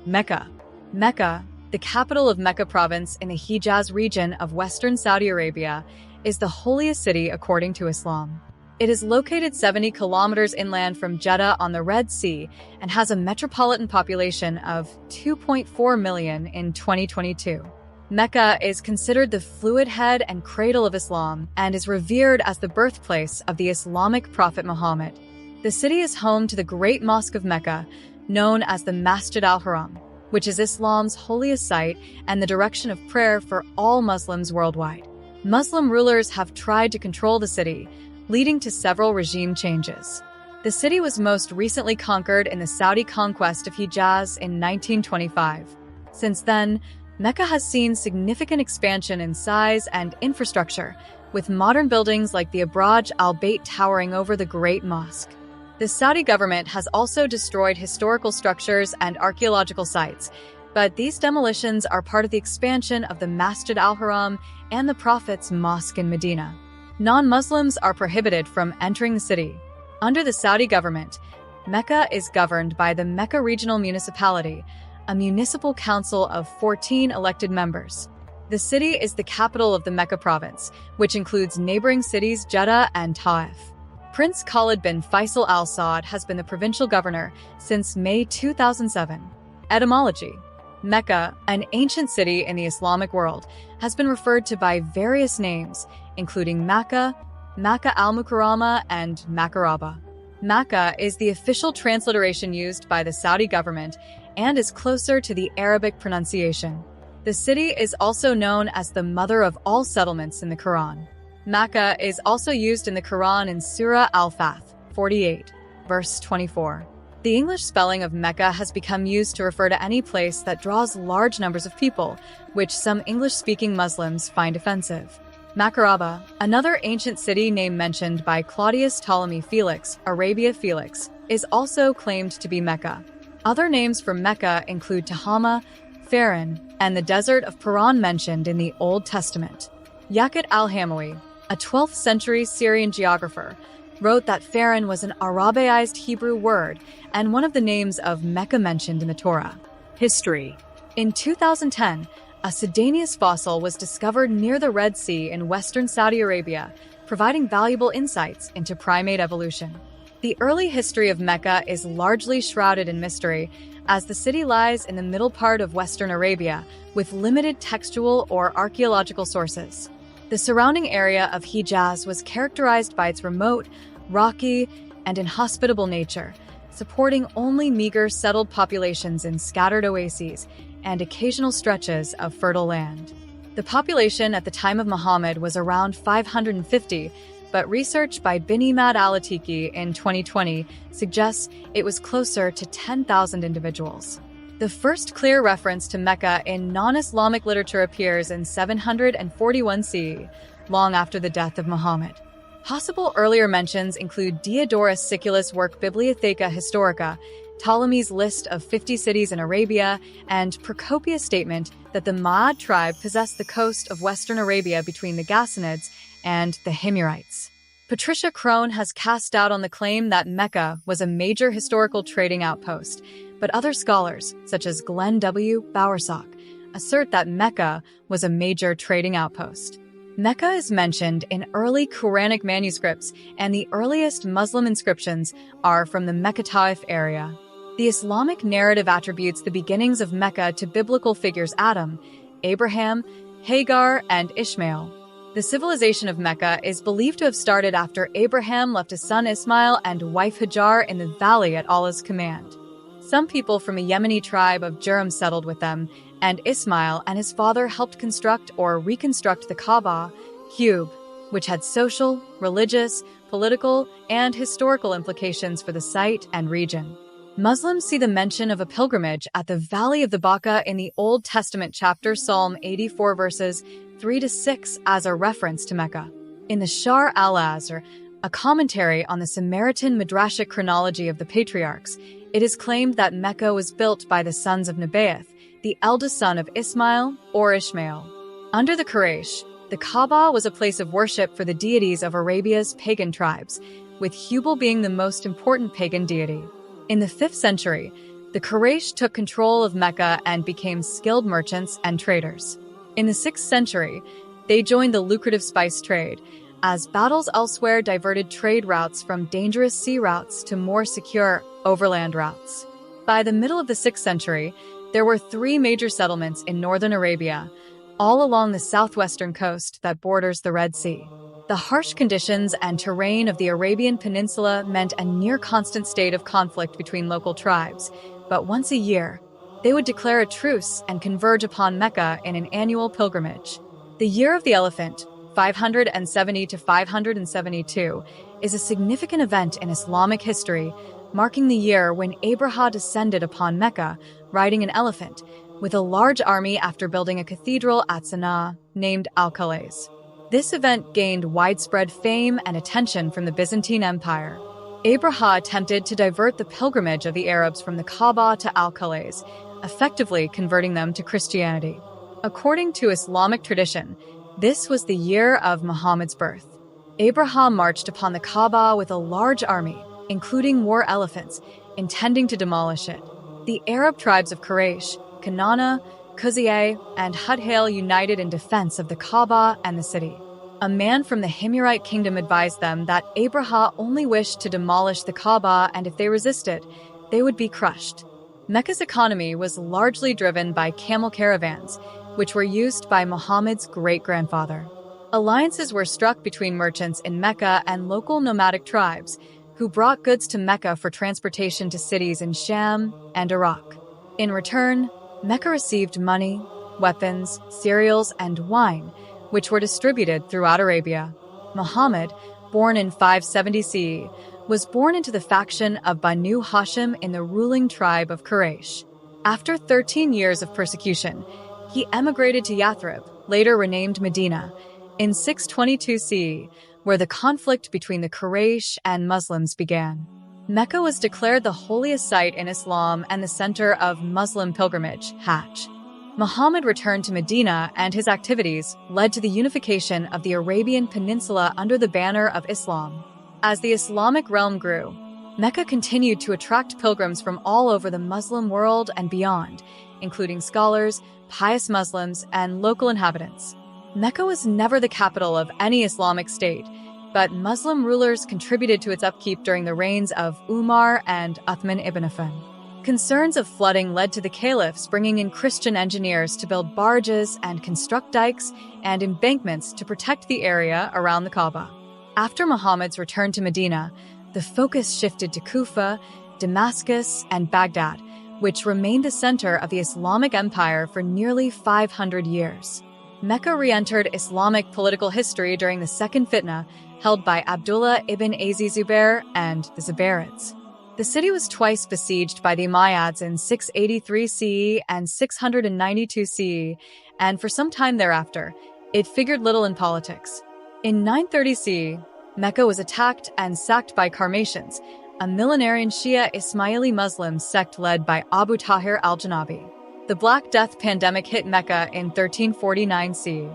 Mecca. Mecca, the capital of Mecca province in the Hijaz region of western Saudi Arabia, is the holiest city according to Islam. It is located 70 kilometers inland from Jeddah on the Red Sea and has a metropolitan population of 2.4 million in 2022. Mecca is considered the fluid head and cradle of Islam and is revered as the birthplace of the Islamic prophet Muhammad. The city is home to the Great Mosque of Mecca, known as the Masjid al-Haram, which is Islam's holiest site and the direction of prayer for all Muslims worldwide. Muslim rulers have tried to control the city, leading to several regime changes. The city was most recently conquered in the Saudi conquest of Hijaz in 1925. Since then, Mecca has seen significant expansion in size and infrastructure, with modern buildings like the Abraj al-Bayt towering over the Great Mosque. The Saudi government has also destroyed historical structures and archaeological sites, but these demolitions are part of the expansion of the Masjid al-Haram and the Prophet's Mosque in Medina. Non-Muslims are prohibited from entering the city. Under the Saudi government, Mecca is governed by the Mecca Regional Municipality, a municipal council of 14 elected members. The city is the capital of the Mecca province, which includes neighboring cities Jeddah and Taif. Prince Khalid bin Faisal Al Saud has been the provincial governor since May 2007. Etymology. Mecca, an ancient city in the Islamic world, has been referred to by various names, including Makkah, Makkah al-Mukarrama, and Makaraba. Makkah is the official transliteration used by the Saudi government and is closer to the Arabic pronunciation. The city is also known as the mother of all settlements in the Quran. Makkah is also used in the Quran in Surah Al-Fath 48, verse 24. The English spelling of Mecca has become used to refer to any place that draws large numbers of people, which some English-speaking Muslims find offensive. Makaraba, another ancient city name mentioned by Claudius Ptolemy Felix, Arabia Felix, is also claimed to be Mecca. Other names for Mecca include Tahama, Faran, and the desert of Paran mentioned in the Old Testament. Yaqut al-Hamawi, a 12th century Syrian geographer, wrote that Faran was an Arabiized Hebrew word and one of the names of Mecca mentioned in the Torah. History. In 2010, a Sedaneous fossil was discovered near the Red Sea in western Saudi Arabia, providing valuable insights into primate evolution. The early history of Mecca is largely shrouded in mystery, as the city lies in the middle part of western Arabia, with limited textual or archaeological sources. The surrounding area of Hijaz was characterized by its remote, rocky, and inhospitable nature, supporting only meager settled populations in scattered oases and occasional stretches of fertile land. The population at the time of Muhammad was around 550, but research by bin Imad al-Atiki in 2020 suggests it was closer to 10,000 individuals. The first clear reference to Mecca in non-Islamic literature appears in 741 CE, long after the death of Muhammad. Possible earlier mentions include Diodorus Siculus' work Bibliotheca Historica, Ptolemy's list of 50 cities in Arabia, and Procopius' statement that the Ma'ad tribe possessed the coast of western Arabia between the Ghassanids and the Himyarites. Patricia Crone has cast doubt on the claim that Mecca was a major historical trading outpost, but other scholars, such as Glenn W. Bowersock, assert that Mecca was a major trading outpost. Mecca is mentioned in early Quranic manuscripts, and the earliest Muslim inscriptions are from the Mecca Taif area. The Islamic narrative attributes the beginnings of Mecca to biblical figures Adam, Abraham, Hagar, and Ishmael. The civilization of Mecca is believed to have started after Abraham left his son Ismail and wife Hajar in the valley at Allah's command. Some people from a Yemeni tribe of Jurhum settled with them, and Ismail and his father helped construct or reconstruct the Kaaba, cube, which had social, religious, political, and historical implications for the site and region. Muslims see the mention of a pilgrimage at the Valley of the Baqa in the Old Testament chapter Psalm 84 verses 3-6 as a reference to Mecca. In the Shar al-Azr, a commentary on the Samaritan Midrashic chronology of the patriarchs, it is claimed that Mecca was built by the sons of Nebaioth, the eldest son of Ismail or Ishmael. Under the Quraysh, the Kaaba was a place of worship for the deities of Arabia's pagan tribes, with Hubal being the most important pagan deity. In the 5th century, The Quraysh took control of Mecca and became skilled merchants and traders. In the 6th century, they joined the lucrative spice trade, as battles elsewhere diverted trade routes from dangerous sea routes to more secure overland routes. By the middle of the 6th century, there were 3 major settlements in northern Arabia, all along the southwestern coast that borders the Red Sea. The harsh conditions and terrain of the Arabian Peninsula meant a near-constant state of conflict between local tribes, but once a year, they would declare a truce and converge upon Mecca in an annual pilgrimage. The Year of the Elephant, 570 to 572, is a significant event in Islamic history, marking the year when Abraha descended upon Mecca, riding an elephant, with a large army after building a cathedral at Sana'a named Al-Khalais. This event gained widespread fame and attention from the Byzantine Empire. Abraha attempted to divert the pilgrimage of the Arabs from the Kaaba to Al-Khalais, effectively converting them to Christianity. According to Islamic tradition, this was the year of Muhammad's birth. Abraham marched upon the Kaaba with a large army, including war elephants, intending to demolish it. The Arab tribes of Quraysh, Kanana, Khuzai, and Hudhail united in defense of the Kaaba and the city. A man from the Himyarite kingdom advised them that Abraha only wished to demolish the Kaaba, and if they resisted, they would be crushed. Mecca's economy was largely driven by camel caravans, which were used by Muhammad's great-grandfather. Alliances were struck between merchants in Mecca and local nomadic tribes, who brought goods to Mecca for transportation to cities in Sham and Iraq. In return, Mecca received money, weapons, cereals, and wine, which were distributed throughout Arabia. Muhammad, born in 570 CE, was born into the faction of Banu Hashim in the ruling tribe of Quraysh. After 13 years of persecution, he emigrated to Yathrib, later renamed Medina, in 622 CE, where the conflict between the Quraysh and Muslims began. Mecca was declared the holiest site in Islam and the center of Muslim pilgrimage, Hajj. Muhammad returned to Medina, and his activities led to the unification of the Arabian Peninsula under the banner of Islam. As the Islamic realm grew, Mecca continued to attract pilgrims from all over the Muslim world and beyond, including scholars, pious Muslims, and local inhabitants. Mecca was never the capital of any Islamic state, but Muslim rulers contributed to its upkeep during the reigns of Umar and Uthman ibn Affan. Concerns of flooding led to the caliphs bringing in Christian engineers to build barges and construct dikes and embankments to protect the area around the Kaaba. After Muhammad's return to Medina, the focus shifted to Kufa, Damascus, and Baghdad, which remained the center of the Islamic Empire for nearly 500 years. Mecca re-entered Islamic political history during the Second Fitna, held by Abdullah ibn Aziz Zubair and the Zubairids. The city was twice besieged by the Umayyads in 683 CE and 692 CE, and for some time thereafter, it figured little in politics. In 930 CE, Mecca was attacked and sacked by Karmatians, a millenarian Shia Ismaili Muslim sect led by Abu Tahir al-Janabi. The Black Death pandemic hit Mecca in 1349 CE.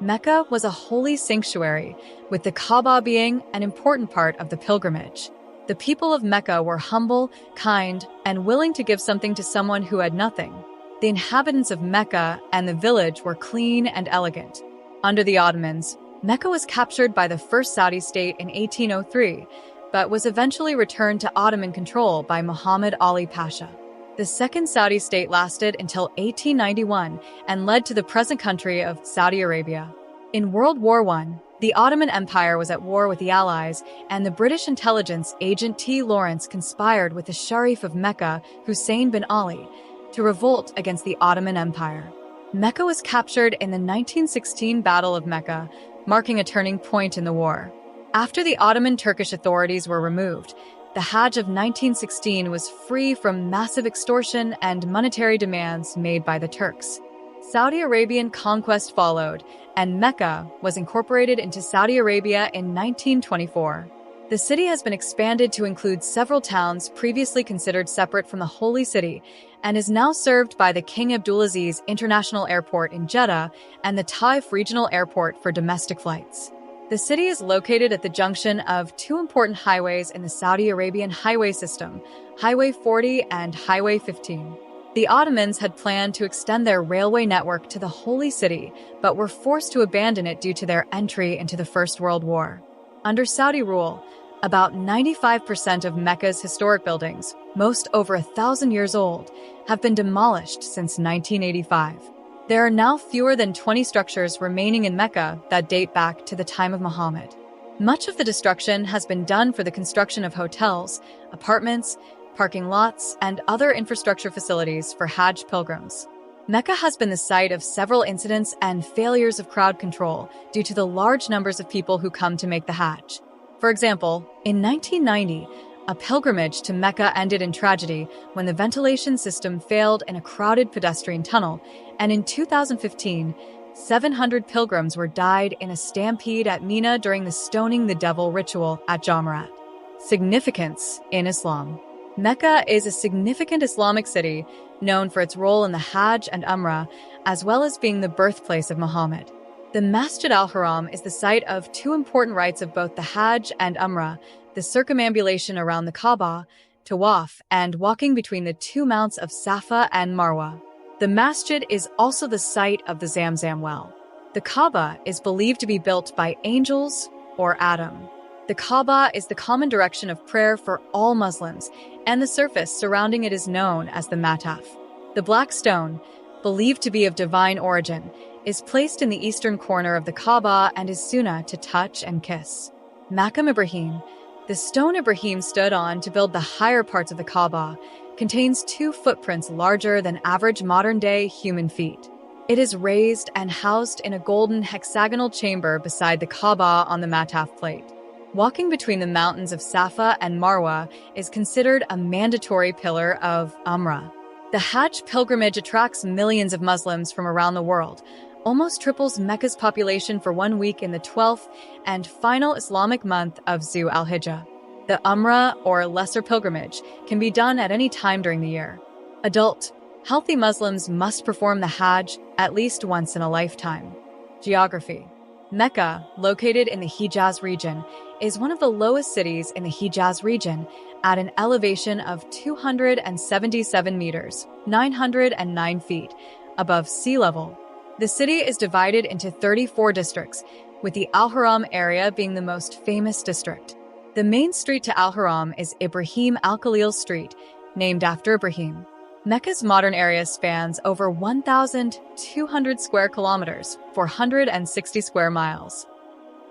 Mecca was a holy sanctuary, with the Kaaba being an important part of the pilgrimage. The people of Mecca were humble, kind, and willing to give something to someone who had nothing. The inhabitants of Mecca and the village were clean and elegant. Under the Ottomans, Mecca was captured by the First Saudi state in 1803, but was eventually returned to Ottoman control by Muhammad Ali Pasha. The Second Saudi state lasted until 1891 and led to the present country of Saudi Arabia. In World War I, the Ottoman Empire was at war with the Allies, and the British intelligence agent T. Lawrence conspired with the Sharif of Mecca, Hussein bin Ali, to revolt against the Ottoman Empire. Mecca was captured in the 1916 Battle of Mecca, marking a turning point in the war. After the Ottoman Turkish authorities were removed, the Hajj of 1916 was free from massive extortion and monetary demands made by the Turks. Saudi Arabian conquest followed, and Mecca was incorporated into Saudi Arabia in 1924. The city has been expanded to include several towns previously considered separate from the Holy City, and is now served by the King Abdulaziz International Airport in Jeddah and the Taif Regional Airport for domestic flights. The city is located at the junction of two important highways in the Saudi Arabian highway system, Highway 40 and Highway 15. The Ottomans had planned to extend their railway network to the Holy City, but were forced to abandon it due to their entry into the First World War. Under Saudi rule, about 95% of Mecca's historic buildings, most over 1,000 years old, have been demolished since 1985. There are now fewer than 20 structures remaining in Mecca that date back to the time of Muhammad. Much of the destruction has been done for the construction of hotels, apartments, parking lots, and other infrastructure facilities for Hajj pilgrims. Mecca has been the site of several incidents and failures of crowd control due to the large numbers of people who come to make the Hajj. For example, in 1990, a pilgrimage to Mecca ended in tragedy when the ventilation system failed in a crowded pedestrian tunnel, and in 2015, 700 pilgrims died in a stampede at Mina during the Stoning the Devil ritual at Jamarat. Significance in Islam. Mecca is a significant Islamic city known for its role in the Hajj and Umrah, as well as being the birthplace of Muhammad. The Masjid al-Haram is the site of two important rites of both the Hajj and Umrah, the circumambulation around the Kaaba, tawaf, and walking between the two mounts of Safa and Marwa. The masjid is also the site of the Zamzam well. The Kaaba is believed to be built by angels or Adam. The Kaaba is the common direction of prayer for all Muslims, and the surface surrounding it is known as the mataf. The black stone, believed to be of divine origin, is placed in the eastern corner of the Kaaba and is sunnah to touch and kiss. Maqam Ibrahim, the stone Ibrahim stood on to build the higher parts of the Kaaba, contains two footprints larger than average modern-day human feet. It is raised and housed in a golden hexagonal chamber beside the Kaaba on the mataf plate. Walking between the mountains of Safa and Marwa is considered a mandatory pillar of Umrah. The Hajj pilgrimage attracts millions of Muslims from around the world, almost triples Mecca's population for 1 week in the 12th and final Islamic month of Zu al-Hijjah. The Umrah, or lesser pilgrimage, can be done at any time during the year. Adult, healthy Muslims must perform the Hajj at least once in a lifetime. Geography. Mecca, located in the Hijaz region, is one of the lowest cities in the Hijaz region at an elevation of 277 meters, 909 feet, above sea level. The city is divided into 34 districts, with the Al-Haram area being the most famous district. The main street to Al-Haram is Ibrahim Al-Khalil Street, named after Ibrahim. Mecca's modern area spans over 1,200 square kilometers, 460 square miles.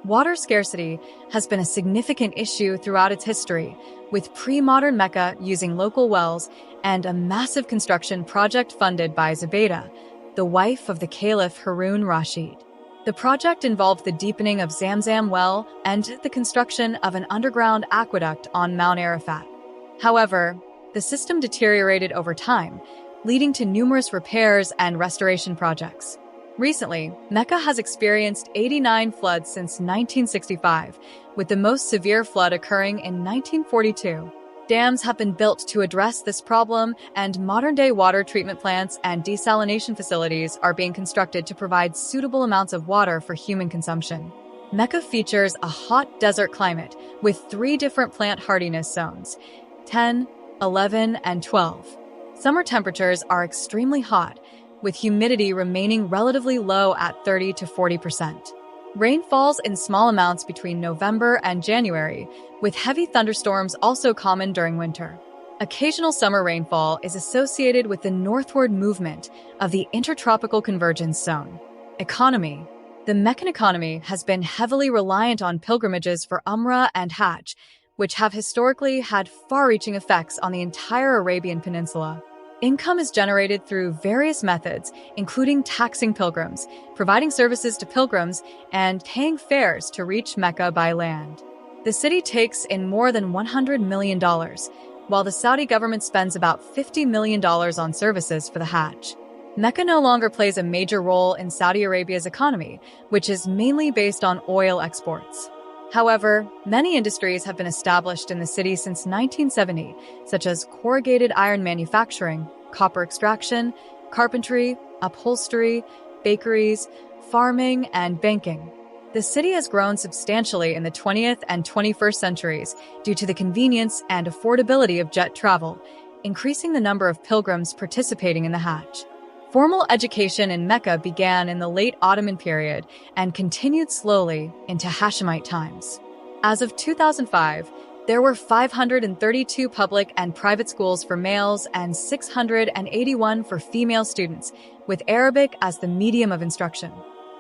Water scarcity has been a significant issue throughout its history, with pre-modern Mecca using local wells and a massive construction project funded by Zubaydah, the wife of the Caliph Harun Rashid. The project involved the deepening of Zamzam well and the construction of an underground aqueduct on Mount Arafat. However, the system deteriorated over time, leading to numerous repairs and restoration projects. Recently, Mecca has experienced 89 floods since 1965, with the most severe flood occurring in 1942. Dams have been built to address this problem, and modern-day water treatment plants and desalination facilities are being constructed to provide suitable amounts of water for human consumption. Mecca features a hot desert climate with 3 different plant hardiness zones, 10, 11, and 12. Summer temperatures are extremely hot, with humidity remaining relatively low at 30 to 40%. Rain falls in small amounts between November and January, with heavy thunderstorms also common during winter. Occasional summer rainfall is associated with the northward movement of the Intertropical Convergence Zone. Economy. The Meccan economy has been heavily reliant on pilgrimages for Umrah and Hajj, which have historically had far-reaching effects on the entire Arabian Peninsula. Income is generated through various methods, including taxing pilgrims, providing services to pilgrims, and paying fares to reach Mecca by land. The city takes in more than $100 million, while the Saudi government spends about $50 million on services for the Hajj. Mecca no longer plays a major role in Saudi Arabia's economy, which is mainly based on oil exports. However, many industries have been established in the city since 1970, such as corrugated iron manufacturing, copper extraction, carpentry, upholstery, bakeries, farming, and banking. The city has grown substantially in the 20th and 21st centuries due to the convenience and affordability of jet travel, increasing the number of pilgrims participating in the Hajj. Formal education in Mecca began in the late Ottoman period and continued slowly into Hashemite times. As of 2005, there were 532 public and private schools for males and 681 for female students, with Arabic as the medium of instruction.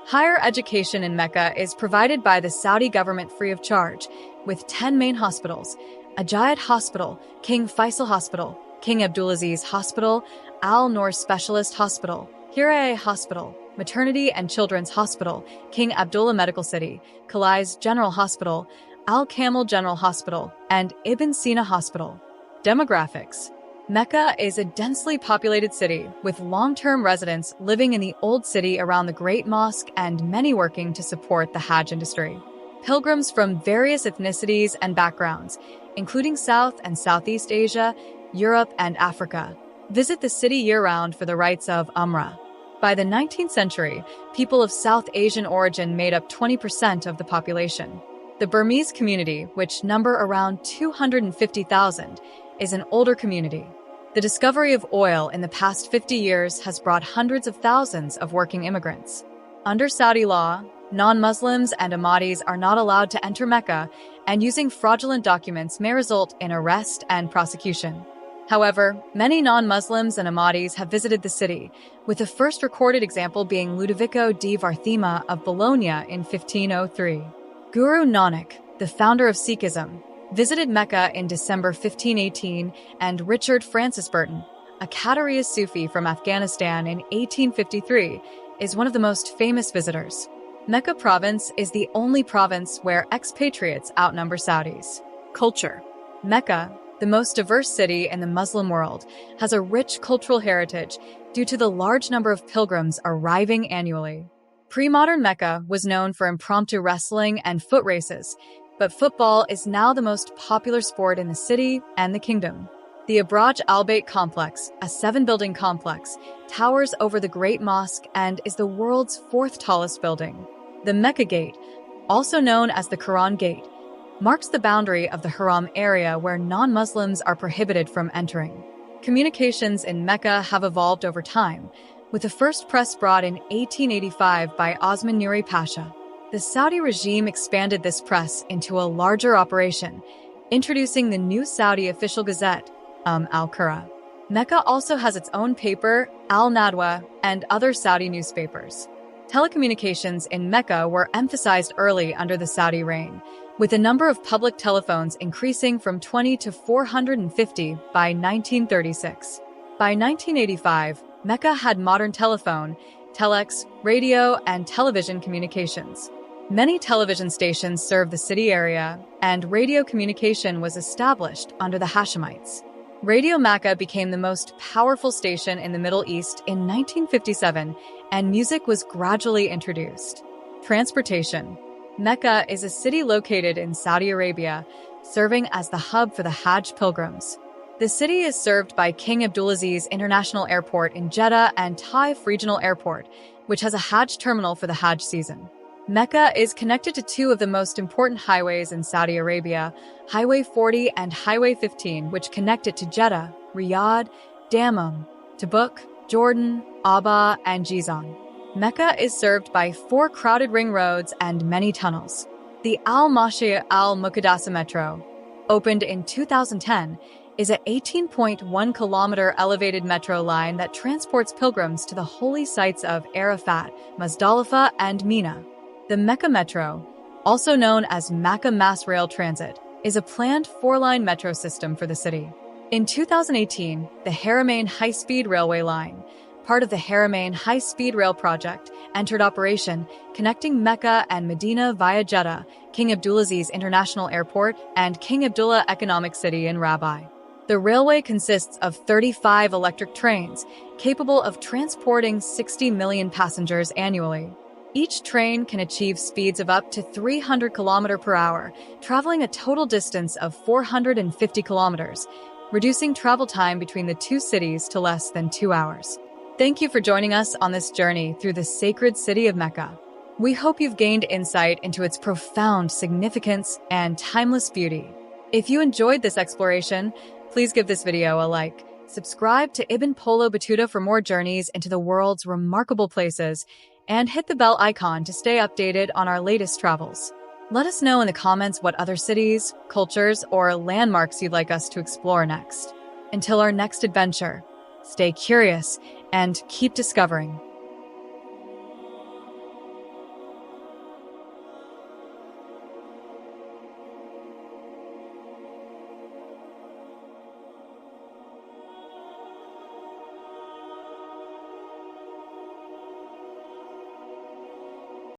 Higher education in Mecca is provided by the Saudi government free of charge, with 10 main hospitals: Ajayed Hospital, King Faisal Hospital, King Abdulaziz Hospital, Al Noor Specialist Hospital, Hirae Hospital, Maternity and Children's Hospital, King Abdullah Medical City, Calais General Hospital, Al Kamil General Hospital, and Ibn Sina Hospital. Demographics. Mecca is a densely populated city with long-term residents living in the Old City around the Great Mosque and many working to support the Hajj industry. Pilgrims from various ethnicities and backgrounds, including South and Southeast Asia, Europe, and Africa, visit the city year-round for the rites of Umrah. By the 19th century, people of South Asian origin made up 20% of the population. The Burmese community, which number around 250,000, is an older community. The discovery of oil in the past 50 years has brought hundreds of thousands of working immigrants. Under Saudi law, non-Muslims and Ahmadis are not allowed to enter Mecca, and using fraudulent documents may result in arrest and prosecution. However, many non-Muslims and Ahmadis have visited the city, with the first recorded example being Ludovico di Varthema of Bologna in 1503. Guru Nanak, the founder of Sikhism, visited Mecca in December 1518, and Richard Francis Burton, a Qadariya Sufi from Afghanistan in 1853, is one of the most famous visitors. Mecca province is the only province where expatriates outnumber Saudis. Culture. Mecca, the most diverse city in the Muslim world, has a rich cultural heritage due to the large number of pilgrims arriving annually. Pre-modern Mecca was known for impromptu wrestling and foot races, but football is now the most popular sport in the city and the kingdom. The Abraj Al-Bayt complex, a 7-building complex, towers over the Great Mosque and is the world's 4th tallest building. The Mecca Gate, also known as the Quran Gate, marks the boundary of the Haram area where non-Muslims are prohibited from entering. Communications in Mecca have evolved over time, with the first press brought in 1885 by Osman Nuri Pasha. The Saudi regime expanded this press into a larger operation, introducing the new Saudi official gazette, Al-Qura. Mecca also has its own paper, Al-Nadwa, and other Saudi newspapers. Telecommunications in Mecca were emphasized early under the Saudi reign, with the number of public telephones increasing from 20 to 450 by 1936. By 1985, Mecca had modern telephone, telex, radio, and television communications. Many television stations serve the city area, and radio communication was established under the Hashemites. Radio Mecca became the most powerful station in the Middle East in 1957, and music was gradually introduced. Transportation. Mecca is a city located in Saudi Arabia, serving as the hub for the Hajj pilgrims. The city is served by King Abdulaziz International Airport in Jeddah and Taif Regional Airport, which has a Hajj terminal for the Hajj season. Mecca is connected to 2 of the most important highways in Saudi Arabia, Highway 40 and Highway 15, which connect it to Jeddah, Riyadh, Dammam, Tabuk, Jordan, Aba, and Jizan. Mecca is served by 4 crowded ring roads and many tunnels. The Al-Mashia Al-Muqaddasa Metro, opened in 2010, is an 18.1-kilometer elevated metro line that transports pilgrims to the holy sites of Arafat, Muzdalifah, and Mina. The Mecca Metro, also known as Mecca Mass Rail Transit, is a planned 4-line metro system for the city. In 2018, the Haramain High-Speed Railway Line, part of the Haramain High-Speed Rail Project, entered operation, connecting Mecca and Medina via Jeddah, King Abdulaziz International Airport, and King Abdullah Economic City in Rabai. The railway consists of 35 electric trains, capable of transporting 60 million passengers annually. Each train can achieve speeds of up to 300 km per hour, traveling a total distance of 450 kilometers, reducing travel time between the 2 cities to less than 2 hours. Thank you for joining us on this journey through the sacred city of Mecca. We hope you've gained insight into its profound significance and timeless beauty. If you enjoyed this exploration, please give this video a like. Subscribe to Ibn Polo Battuta for more journeys into the world's remarkable places, and hit the bell icon to stay updated on our latest travels. Let us know in the comments what other cities, cultures, or landmarks you'd like us to explore next. Until our next adventure, stay curious and keep discovering.